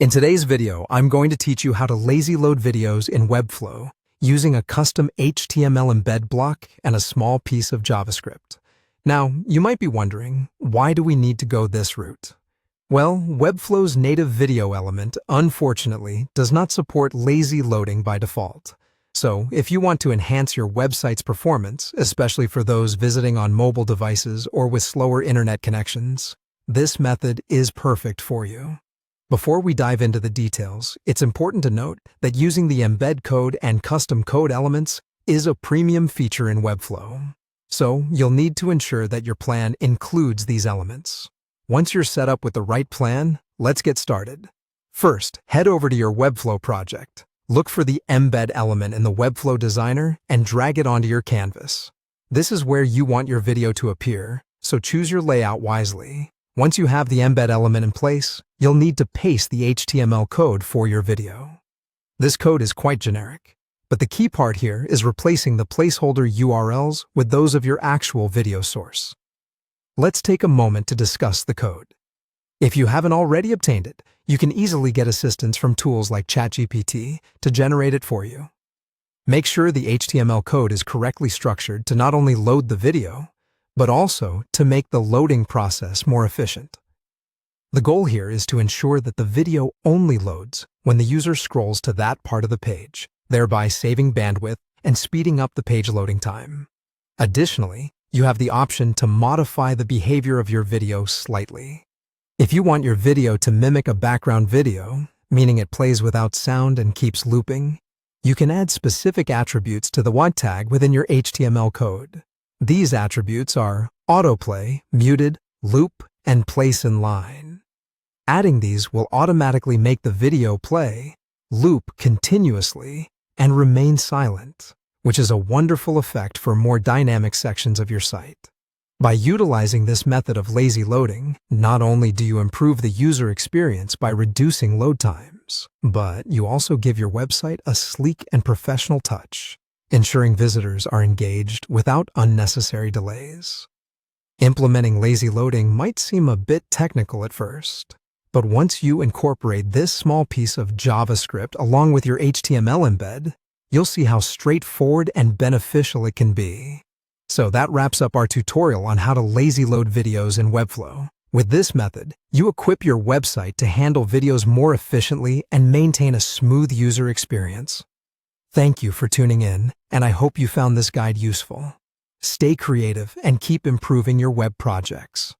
In today's video, I'm going to teach you how to lazy load videos in Webflow using a custom HTML embed block and a small piece of JavaScript. Now, you might be wondering, why do we need to go this route? Well, Webflow's native video element, unfortunately, does not support lazy loading by default. So, if you want to enhance your website's performance, especially for those visiting on mobile devices or with slower internet connections, this method is perfect for you. Before we dive into the details, it's important to note that using the embed code and custom code elements is a premium feature in Webflow. So, you'll need to ensure that your plan includes these elements. Once you're set up with the right plan, let's get started. First, head over to your Webflow project. Look for the embed element in the Webflow designer and drag it onto your canvas. This is where you want your video to appear, so choose your layout wisely. Once you have the embed element in place, you'll need to paste the HTML code for your video. This code is quite generic, but the key part here is replacing the placeholder URLs with those of your actual video source. Let's take a moment to discuss the code. If you haven't already obtained it, you can easily get assistance from tools like ChatGPT to generate it for you. Make sure the HTML code is correctly structured to not only load the video, but also to make the loading process more efficient. The goal here is to ensure that the video only loads when the user scrolls to that part of the page, thereby saving bandwidth and speeding up the page loading time. Additionally, you have the option to modify the behavior of your video slightly. If you want your video to mimic a background video, meaning it plays without sound and keeps looping, you can add specific attributes to the WAD tag within your HTML code. These attributes are autoplay, muted, loop, and place in line. Adding these will automatically make the video play, loop continuously, and remain silent, which is a wonderful effect for more dynamic sections of your site. By utilizing this method of lazy loading, not only do you improve the user experience by reducing load times, but you also give your website a sleek and professional touch, ensuring visitors are engaged without unnecessary delays. Implementing lazy loading might seem a bit technical at first, but once you incorporate this small piece of JavaScript along with your HTML embed, you'll see how straightforward and beneficial it can be. So that wraps up our tutorial on how to lazy load videos in Webflow. With this method, you equip your website to handle videos more efficiently and maintain a smooth user experience. Thank you for tuning in, and I hope you found this guide useful. Stay creative and keep improving your web projects.